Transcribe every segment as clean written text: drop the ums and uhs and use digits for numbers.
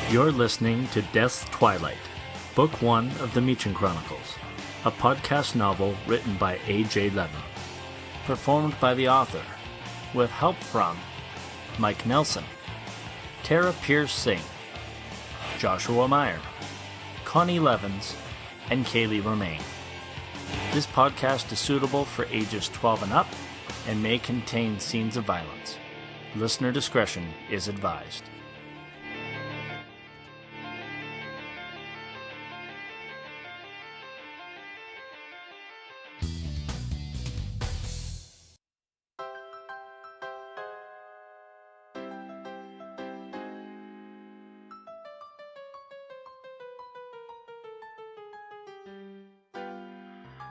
You're listening to Death's Twilight, Book 1 of the Meechan Chronicles, a podcast novel written by A.J. Levin. Performed by the author, with help from Mike Nelson, Tara Pierce Singh, Joshua Meyer, Connie Levins, and Kaylee Romaine. This podcast is suitable for ages 12 and up and may contain scenes of violence. Listener discretion is advised.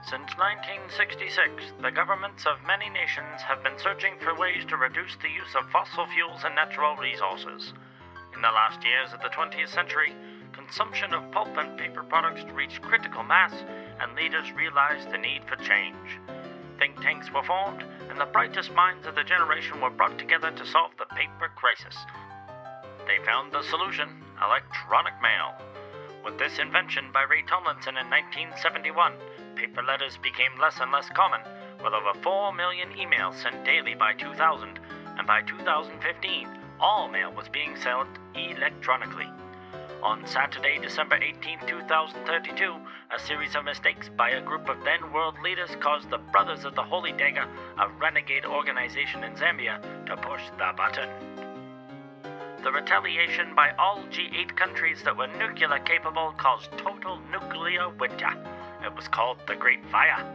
Since 1966, the governments of many nations have been searching for ways to reduce the use of fossil fuels and natural resources. In the last years of the 20th century, consumption of pulp and paper products reached critical mass, and leaders realized the need for change. Think tanks were formed, and the brightest minds of the generation were brought together to solve the paper crisis. They found the solution: electronic mail. With this invention by Ray Tomlinson in 1971, paper letters became less and less common, with over 4 million emails sent daily by 2000, and by 2015, all mail was being sent electronically. On Saturday, December 18, 2032, a series of mistakes by a group of then-world leaders caused the Brothers of the Holy Dagger, a renegade organization in Zambia, to push the button. The retaliation by all G8 countries that were nuclear capable caused total nuclear winter. It was called the Great Fire.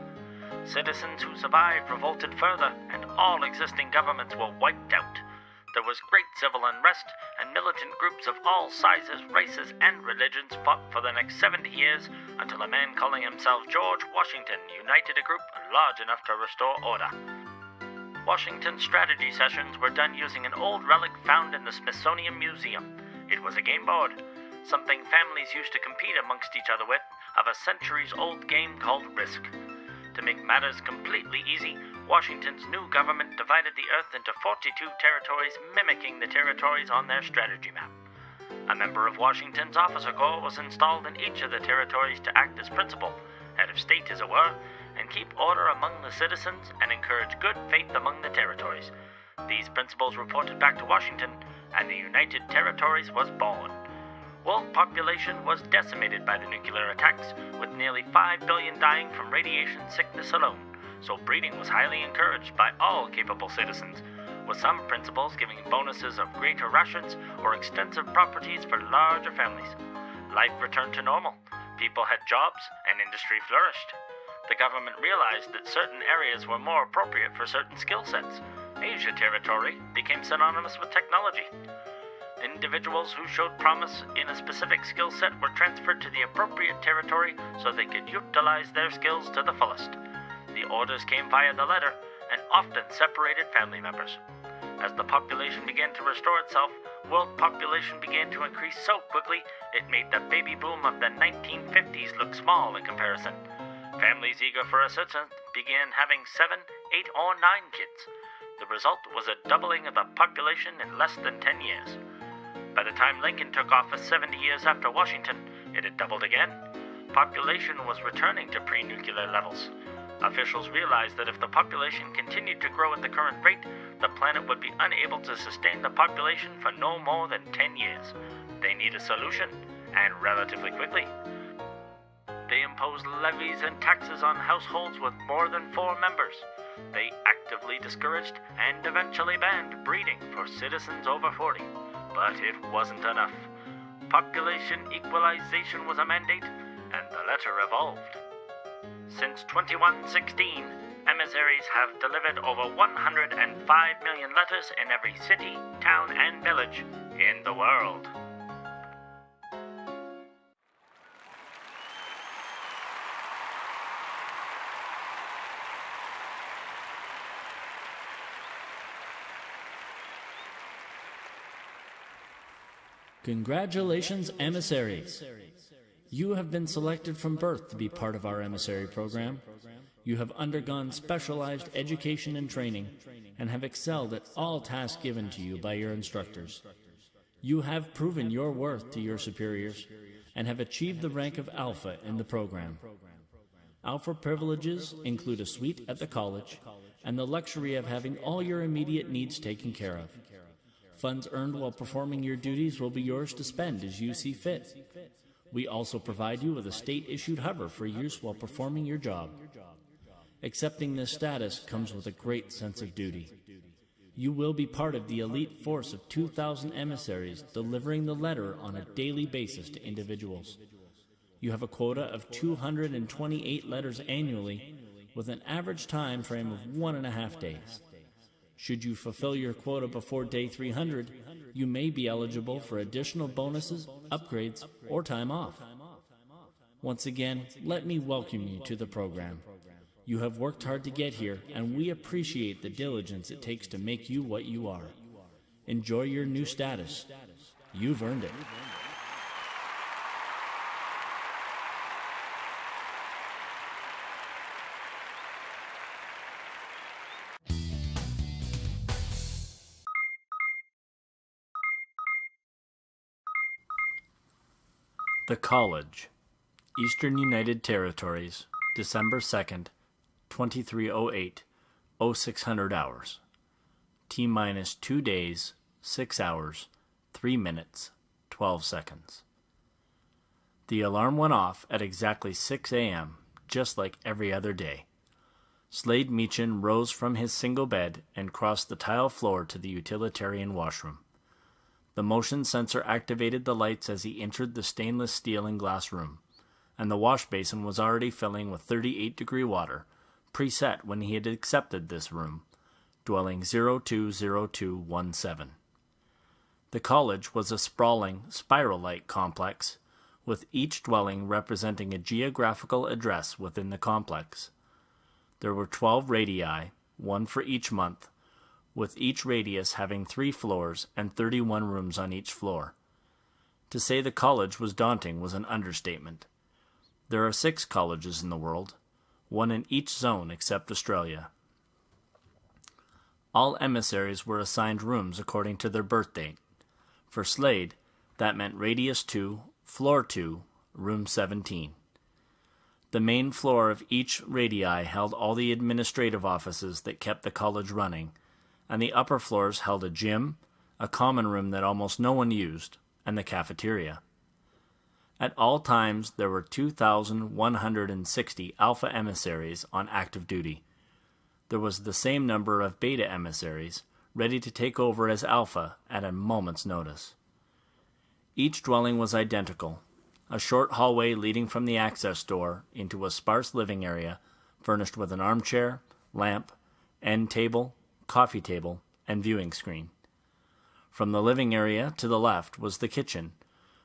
Citizens who survived revolted further, and all existing governments were wiped out. There was great civil unrest, and militant groups of all sizes, races, and religions fought for the next 70 years until a man calling himself George Washington united a group large enough to restore order. Washington's strategy sessions were done using an old relic found in the Smithsonian Museum. It was a game board, something families used to compete amongst each other with, of a centuries-old game called Risk. To make matters completely easy, Washington's new government divided the Earth into 42 territories, mimicking the territories on their strategy map. A member of Washington's officer corps was installed in each of the territories to act as principal, head of state as it were, and keep order among the citizens and encourage good faith among the territories. These principles reported back to Washington, and the United Territories was born. World population was decimated by the nuclear attacks, with nearly 5 billion dying from radiation sickness alone, so breeding was highly encouraged by all capable citizens, with some principals giving bonuses of greater rations or extensive properties for larger families. Life returned to normal. People had jobs, and industry flourished. The government realized that certain areas were more appropriate for certain skill sets. Asia Territory became synonymous with technology. Individuals who showed promise in a specific skill set were transferred to the appropriate territory so they could utilize their skills to the fullest. The orders came via the letter and often separated family members. As the population began to restore itself, world population began to increase so quickly it made the baby boom of the 1950s look small in comparison. Families eager for assistance began having 7, 8, or 9 kids. The result was a doubling of the population in less than 10 years. By the time Lincoln took office 70 years after Washington, it had doubled again. Population was returning to pre-nuclear levels. Officials realized that if the population continued to grow at the current rate, the planet would be unable to sustain the population for no more than 10 years. They need a solution, and relatively quickly. They imposed levies and taxes on households with more than 4 members. They actively discouraged and eventually banned breeding for citizens over 40. But it wasn't enough. Population equalization was a mandate, and the letter evolved. Since 2116, emissaries have delivered over 105 million letters in every city, town, and village in the world. Congratulations, emissaries! You have been selected from birth to be part of our emissary program. You have undergone specialized education and training, and have excelled at all tasks given to you by your instructors. You have proven your worth to your superiors and have achieved the rank of Alpha in the program. Alpha privileges include a suite at the college and the luxury of having all your immediate needs taken care of. Funds earned while performing your duties will be yours to spend as you see fit. We also provide you with a state-issued hover for use while performing your job. Accepting this status comes with a great sense of duty. You will be part of the elite force of 2,000 emissaries delivering the letter on a daily basis to individuals. You have a quota of 228 letters annually with an average time frame of 1.5 days. Should you fulfill your quota before day 300, you may be eligible for additional bonuses, upgrades, or time off. Once again, let me welcome you to the program. You have worked hard to get here, and we appreciate the diligence it takes to make you what you are. Enjoy your new status. You've earned it. The College, Eastern United Territories, December 2nd, 2308, 0600 hours. T-minus 2 days, 6 hours, 3 minutes, 12 seconds. The alarm went off at exactly 6 a.m., just like every other day. Slade Meechan rose from his single bed and crossed the tile floor to the utilitarian washroom. The motion sensor activated the lights as he entered the stainless steel and glass room, and the wash basin was already filling with 38-degree water, preset when he had accepted this room, dwelling 020217. The college was a sprawling, spiral-like complex, with each dwelling representing a geographical address within the complex. There were 12 radii, one for each month, with each radius having 3 floors and 31 rooms on each floor. To say the college was daunting was an understatement. There are 6 colleges in the world, one in each zone except Australia. All emissaries were assigned rooms according to their birth date. For Slade, that meant Radius 2, Floor 2, Room 17. The main floor of each radii held all the administrative offices that kept the college running, and the upper floors held a gym, a common room that almost no one used, and the cafeteria. At all times, there were 2,160 Alpha emissaries on active duty. There was the same number of Beta emissaries, ready to take over as Alpha at a moment's notice. Each dwelling was identical, a short hallway leading from the access door into a sparse living area furnished with an armchair, lamp, end table, coffee table, and viewing screen. From the living area to the left was the kitchen,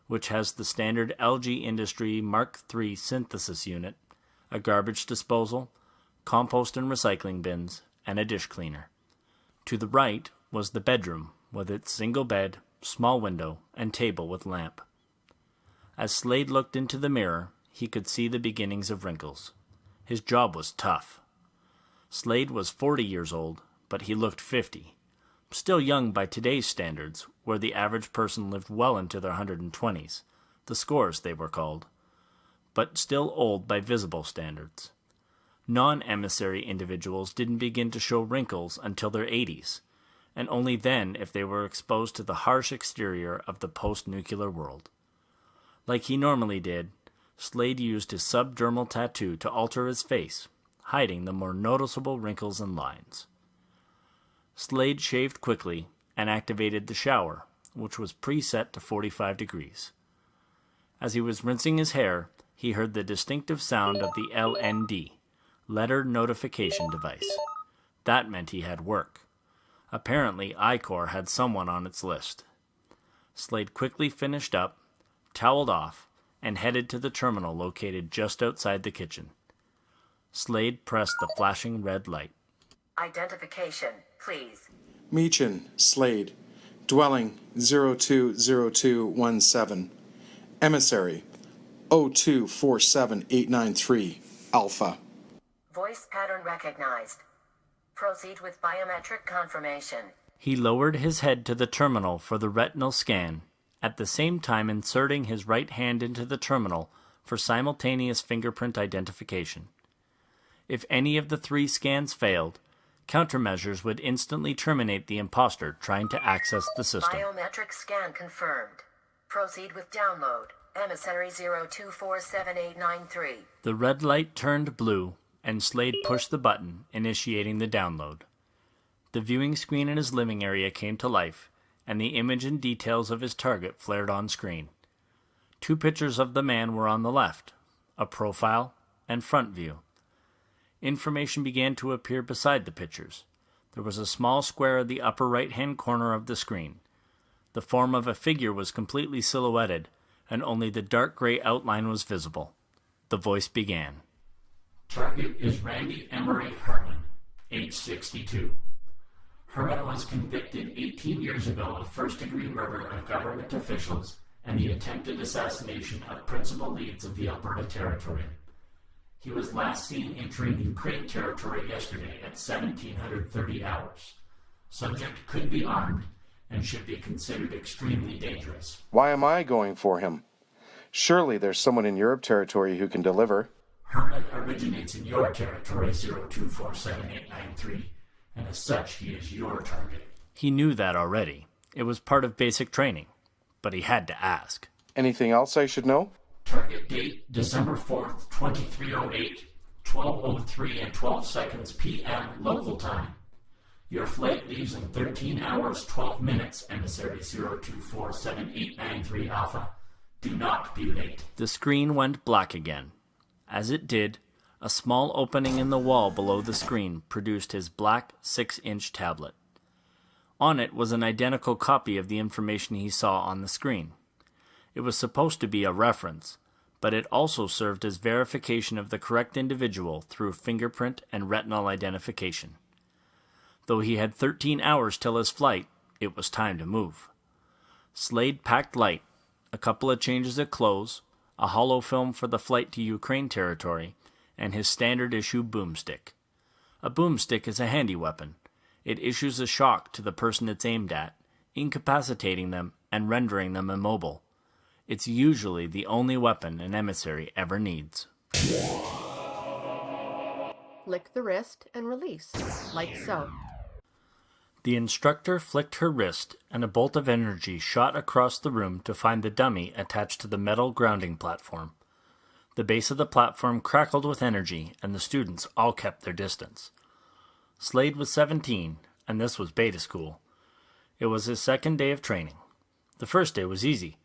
which has the standard LG Industry Mark III synthesis unit, a garbage disposal, compost and recycling bins, and a dish cleaner. To the right was the bedroom, with its single bed, small window, and table with lamp. As Slade looked into the mirror, he could see the beginnings of wrinkles. His job was tough. Slade was 40 years old, but he looked 50, still young by today's standards, where the average person lived well into their 120s, the scores they were called, but still old by visible standards. Non-emissary individuals didn't begin to show wrinkles until their 80s, and only then if they were exposed to the harsh exterior of the post-nuclear world. Like he normally did, Slade used his subdermal tattoo to alter his face, hiding the more noticeable wrinkles and lines. Slade shaved quickly and activated the shower, which was preset to 45 degrees. As he was rinsing his hair, he heard the distinctive sound of the LND, Letter Notification Device. That meant he had work. Apparently, iCorps had someone on its list. Slade quickly finished up, toweled off, and headed to the terminal located just outside the kitchen. Slade pressed the flashing red light. Identification, please. Meechan, Slade. Dwelling 020217. Emissary 0247893, Alpha. Voice pattern recognized. Proceed with biometric confirmation. He lowered his head to the terminal for the retinal scan at the same time inserting his right hand into the terminal for simultaneous fingerprint identification. If any of the 3 scans failed, countermeasures would instantly terminate the imposter trying to access the system. Biometric scan confirmed. Proceed with download. Emissary 0247893. The red light turned blue, and Slade pushed the button, initiating the download. The viewing screen in his living area came to life, and the image and details of his target flared on screen. 2 pictures of the man were on the left, a profile and front view. Information began to appear beside the pictures. There was a small square at the upper right-hand corner of the screen. The form of a figure was completely silhouetted, and only the dark gray outline was visible. The voice began. Target is Randy Emery Herman, age 62. Herman was convicted 18 years ago of first-degree murder of government officials and the attempted assassination of principal leads of the Alberta Territory. He was last seen entering Ukraine territory yesterday at 1730 hours. Subject could be armed and should be considered extremely dangerous. Why am I going for him? Surely there's someone in Europe territory who can deliver. Herman originates in your territory 0247893, and as such he is your target. He knew that already. It was part of basic training, but he had to ask. Anything else I should know? Target date December 4th, 2308, 12:03 and 12 seconds p.m. local time. Your flight leaves in 13 hours, 12 minutes, Emissary 0247893 Alpha. Do not be late. The screen went black again. As it did, a small opening in the wall below the screen produced his black 6-inch tablet. On it was an identical copy of the information he saw on the screen. It was supposed to be a reference, but it also served as verification of the correct individual through fingerprint and retinal identification. Though he had 13 hours till his flight, it was time to move. Slade packed light, a couple of changes of clothes, a hollow film for the flight to Ukraine territory, and his standard-issue boomstick. A boomstick is a handy weapon. It issues a shock to the person it's aimed at, incapacitating them and rendering them immobile. It's usually the only weapon an emissary ever needs. Lick the wrist and release, like so. The instructor flicked her wrist, and a bolt of energy shot across the room to find the dummy attached to the metal grounding platform. The base of the platform crackled with energy, and the students all kept their distance. Slade was 17, and this was beta school. It was his second day of training. The first day was easy.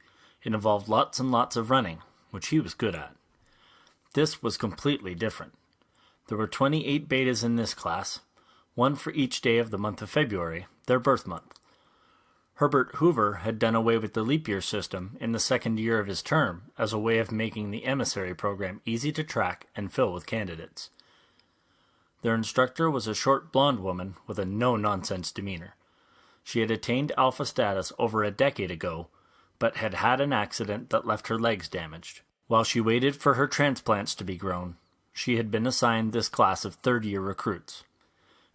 It involved lots and lots of running, which he was good at. This was completely different. There were 28 betas in this class, one for each day of the month of February, their birth month. Herbert Hoover had done away with the leap year system in the second year of his term as a way of making the emissary program easy to track and fill with candidates. Their instructor was a short blonde woman with a no-nonsense demeanor. She had attained alpha status over a decade ago, but had had an accident that left her legs damaged. While she waited for her transplants to be grown, she had been assigned this class of third-year recruits.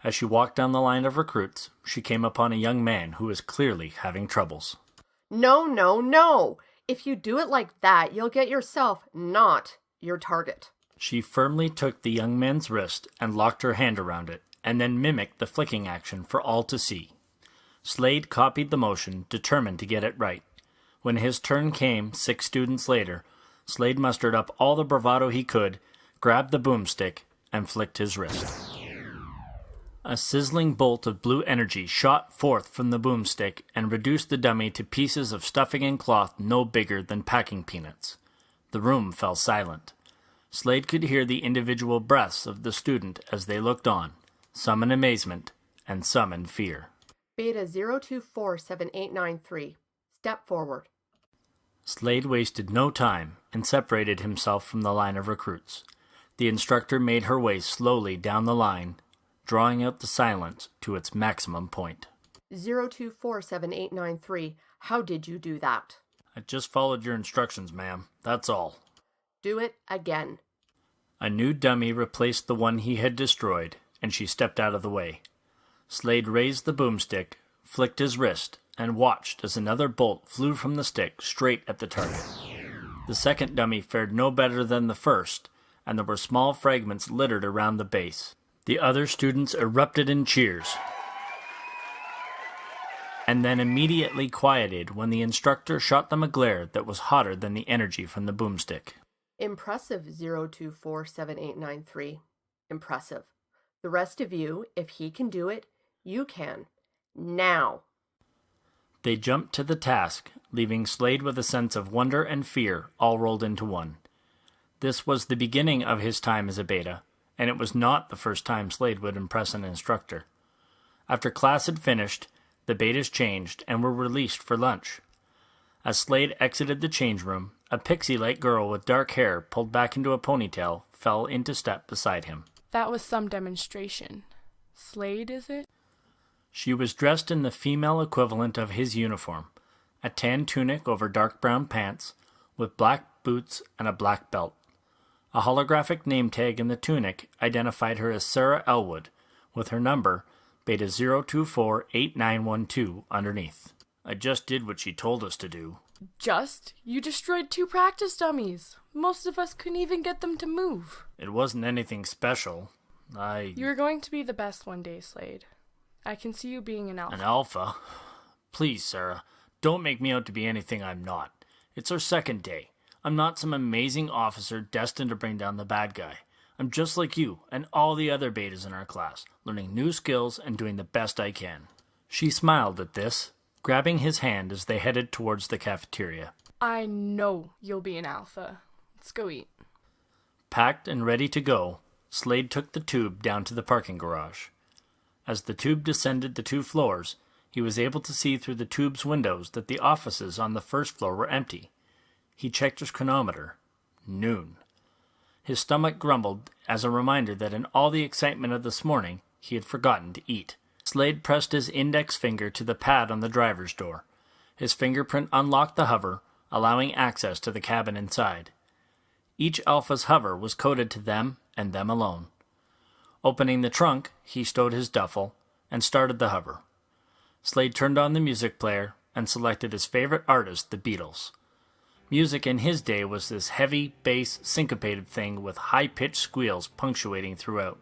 As she walked down the line of recruits, she came upon a young man who was clearly having troubles. No, no, no! If you do it like that, you'll get yourself not your target. She firmly took the young man's wrist and locked her hand around it, and then mimicked the flicking action for all to see. Slade copied the motion, determined to get it right. When his turn came, 6 students later, Slade mustered up all the bravado he could, grabbed the boomstick, and flicked his wrist. A sizzling bolt of blue energy shot forth from the boomstick and reduced the dummy to pieces of stuffing and cloth no bigger than packing peanuts. The room fell silent. Slade could hear the individual breaths of the student as they looked on, some in amazement and some in fear. Beta 0247893. Step forward. Slade wasted no time and separated himself from the line of recruits. The instructor made her way slowly down the line, drawing out the silence to its maximum point. 0247893. How did you do that? I just followed your instructions, ma'am. That's all. Do it again. A new dummy replaced the one he had destroyed, and she stepped out of the way. Slade raised the boomstick, flicked his wrist, and watched as another bolt flew from the stick straight at the target. The second dummy fared no better than the first, and there were small fragments littered around the base. The other students erupted in cheers, and then immediately quieted when the instructor shot them a glare that was hotter than the energy from the boomstick. Impressive, 0247893. Impressive. The rest of you, if he can do it, you can. Now. They jumped to the task, leaving Slade with a sense of wonder and fear all rolled into one. This was the beginning of his time as a beta, and it was not the first time Slade would impress an instructor. After class had finished, the betas changed and were released for lunch. As Slade exited the change room, a pixie-like girl with dark hair pulled back into a ponytail fell into step beside him. That was some demonstration. Slade, is it? She was dressed in the female equivalent of his uniform, a tan tunic over dark brown pants, with black boots and a black belt. A holographic name tag in the tunic identified her as Sarah Elwood, with her number, Beta 0248912, underneath. I just did what she told us to do. Just? You destroyed 2 practice dummies. Most of us couldn't even get them to move. It wasn't anything special. You're going to be the best one day, Slade. I can see you being an alpha. An alpha? Please, Sarah, don't make me out to be anything I'm not. It's our second day. I'm not some amazing officer destined to bring down the bad guy. I'm just like you and all the other betas in our class, learning new skills and doing the best I can. She smiled at this, grabbing his hand as they headed towards the cafeteria. I know you'll be an alpha. Let's go eat. Packed and ready to go, Slade took the tube down to the parking garage. As the tube descended the 2 floors, he was able to see through the tube's windows that the offices on the first floor were empty. He checked his chronometer. Noon. His stomach grumbled as a reminder that in all the excitement of this morning, he had forgotten to eat. Slade pressed his index finger to the pad on the driver's door. His fingerprint unlocked the hover, allowing access to the cabin inside. Each Alpha's hover was coded to them and them alone. Opening the trunk, he stowed his duffel and started the hover. Slade turned on the music player and selected his favorite artist, the Beatles. Music in his day was this heavy, bass, syncopated thing with high-pitched squeals punctuating throughout.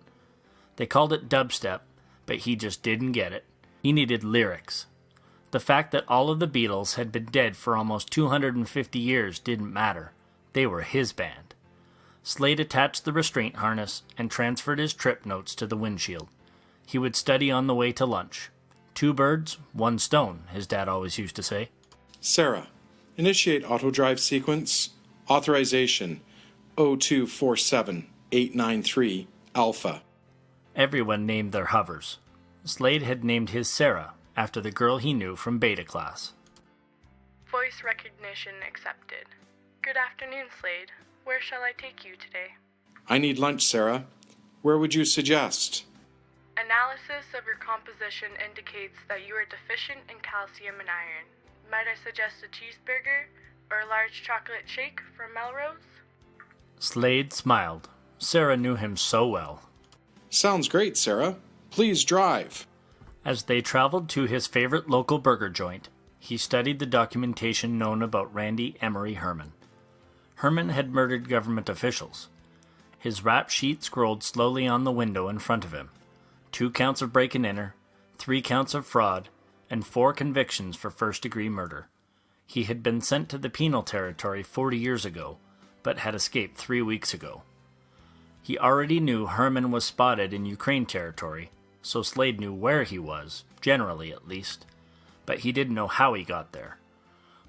They called it dubstep, but he just didn't get it. He needed lyrics. The fact that all of the Beatles had been dead for almost 250 years didn't matter. They were his band. Slade attached the restraint harness and transferred his trip notes to the windshield. He would study on the way to lunch. 2 birds, 1 stone, his dad always used to say. Sarah, initiate auto-drive sequence. Authorization 0247893 Alpha. Everyone named their hovers. Slade had named his Sarah after the girl he knew from beta class. Voice recognition accepted. Good afternoon, Slade. Where shall I take you today? I need lunch, Sarah. Where would you suggest? Analysis of your composition indicates that you are deficient in calcium and iron. Might I suggest a cheeseburger or a large chocolate shake from Melrose? Slade smiled. Sarah knew him so well. Sounds great, Sarah. Please drive. As they traveled to his favorite local burger joint, he studied the documentation known about Randy Emery Herman. Herman had murdered government officials. His rap sheet scrolled slowly on the window in front of him. 2 counts of break and enter, 3 counts of fraud, and 4 convictions for first-degree murder. He had been sent to the penal territory 40 years ago, but had escaped 3 weeks ago. He already knew Herman was spotted in Ukraine territory, so Slade knew where he was, generally at least, but he didn't know how he got there.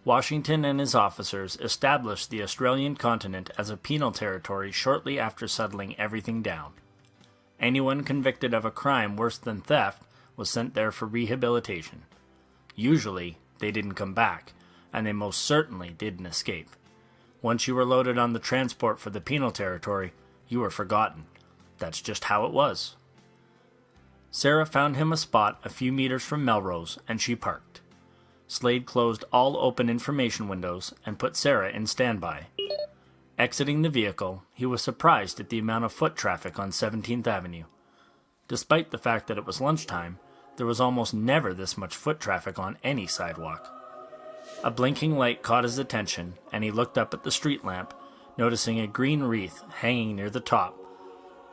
Washington and his officers established the Australian continent as a penal territory shortly after settling everything down. Anyone convicted of a crime worse than theft was sent there for rehabilitation. Usually, they didn't come back, and they most certainly didn't escape. Once you were loaded on the transport for the penal territory, you were forgotten. That's just how it was. Sarah found him a spot a few meters from Melrose, and she parked. Slade closed all open information windows and put Sarah in standby. Exiting the vehicle, he was surprised at the amount of foot traffic on 17th Avenue. Despite the fact that it was lunchtime, There was almost never this much foot traffic on any sidewalk. A blinking light caught his attention, and he looked up at the street lamp, noticing a green wreath hanging near the top,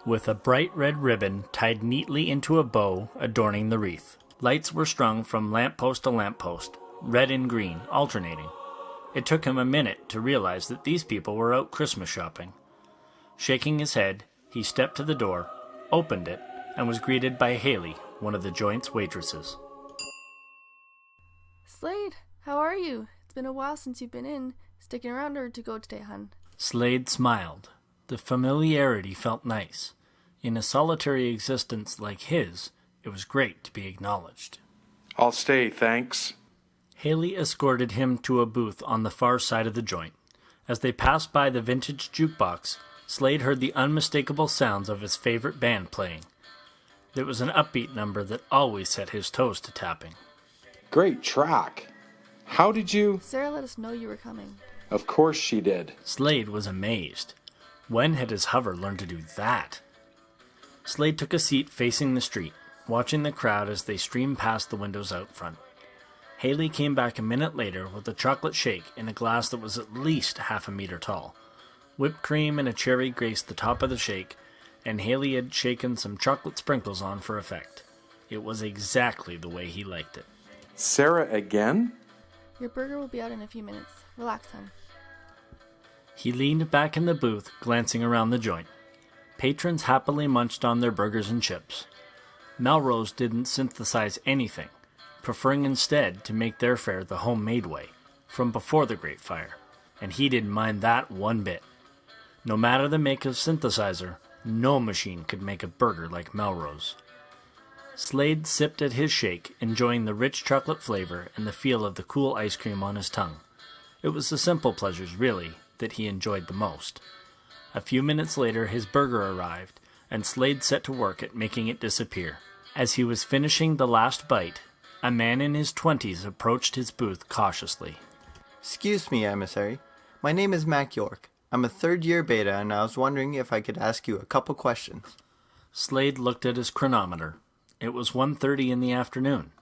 with a bright red ribbon tied neatly into a bow adorning the wreath. Lights were strung from lamppost to lamppost, red and green, alternating. It took him a minute to realize that these people were out Christmas shopping. Shaking his head, he stepped to the door, opened it, and was greeted by Haley, one of the joint's waitresses. Slade, how are you? It's been a while since you've been in. Sticking around or to go today, hun? Slade smiled. The familiarity felt nice. In a solitary existence like his, it was great to be acknowledged. I'll stay, thanks. Haley escorted him to a booth on the far side of the joint. As they passed by the vintage jukebox, Slade heard the unmistakable sounds of his favorite band playing. It was an upbeat number that always set his toes to tapping. Great track. How did you... Sarah let us know you were coming. Of course she did. Slade was amazed. When had his hover learned to do that? Slade took a seat facing the street, watching the crowd as they streamed past the windows out front. Haley came back a minute later with a chocolate shake in a glass that was at least half a meter tall. Whipped cream and a cherry graced the top of the shake, and Haley had shaken some chocolate sprinkles on for effect. It was exactly the way he liked it. Sarah again? Your burger will be out in a few minutes. Relax, hun. He leaned back in the booth, glancing around the joint. Patrons happily munched on their burgers and chips. Melrose didn't synthesize anything, preferring instead to make their fare the homemade way, from before the Great Fire, and he didn't mind that one bit. No matter the make of synthesizer, no machine could make a burger like Melrose. Slade sipped at his shake, enjoying the rich chocolate flavor and the feel of the cool ice cream on his tongue. It was the simple pleasures, really, that he enjoyed the most. A few minutes later, his burger arrived, and Slade set to work at making it disappear. As he was finishing the last bite, a man in his 20s approached his booth cautiously. Excuse me, Emissary. My name is Mac York. I'm a third-year beta, and I was wondering if I could ask you a couple questions. Slade looked at his chronometer. It was 1:30 in the afternoon.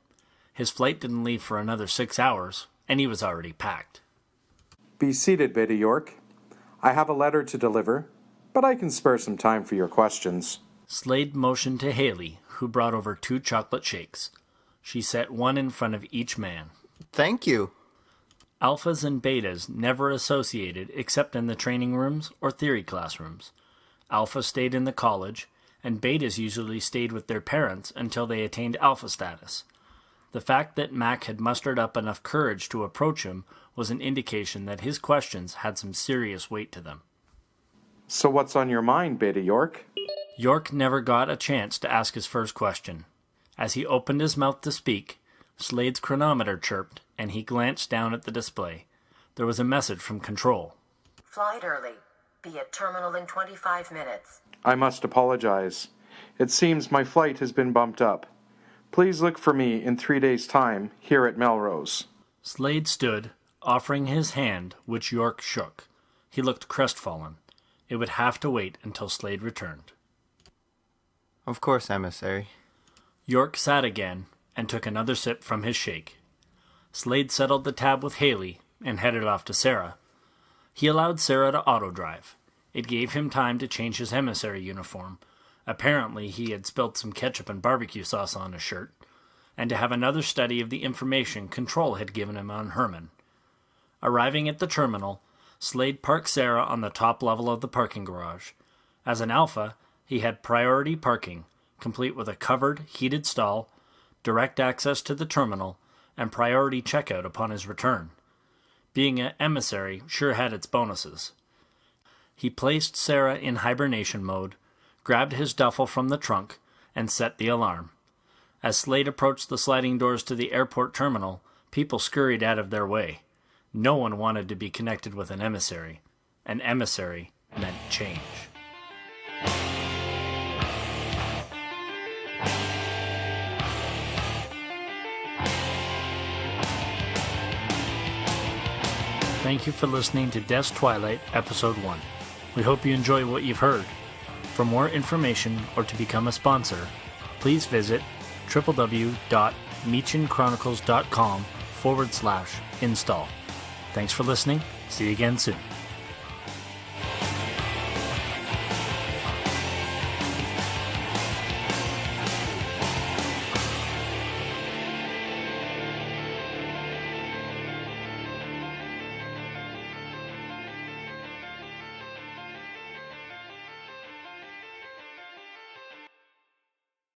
His flight didn't leave for another 6 hours, and he was already packed. Be seated, Beta York. I have a letter to deliver, but I can spare some time for your questions. Slade motioned to Haley, who brought over 2 chocolate shakes. She set one in front of each man. Thank you. Alphas and betas never associated except in the training rooms or theory classrooms. Alpha stayed in the college, and betas usually stayed with their parents until they attained alpha status. The fact that Mac had mustered up enough courage to approach him was an indication that his questions had some serious weight to them. So what's on your mind, Beta York? York never got a chance to ask his first question. As he opened his mouth to speak, Slade's chronometer chirped, and he glanced down at the display. There was a message from Control. Flight early. Be at terminal in 25 minutes. I must apologize. It seems my flight has been bumped up. Please look for me in 3 days' time here at Melrose. Slade stood, offering his hand, which York shook. He looked crestfallen. It would have to wait until Slade returned. Of course, Emissary. York sat again and took another sip from his shake. Slade settled the tab with Haley and headed off to Sarah. He allowed Sarah to auto-drive. It gave him time to change his emissary uniform. Apparently, he had spilt some ketchup and barbecue sauce on his shirt, and to have another study of the information Control had given him on Herman. Arriving at the terminal, Slade parked Sarah on the top level of the parking garage. As an alpha, he had priority parking, complete with a covered, heated stall, direct access to the terminal, and priority checkout upon his return. Being an emissary sure had its bonuses. He placed Sarah in hibernation mode, grabbed his duffel from the trunk, and set the alarm. As Slade approached the sliding doors to the airport terminal, people scurried out of their way. No one wanted to be connected with an emissary. An emissary meant change. Thank you for listening to Death's Twilight, Episode 1. We hope you enjoy what you've heard. For more information or to become a sponsor, please visit www.meechanchronicles.com/install. Thanks for listening. See you again soon.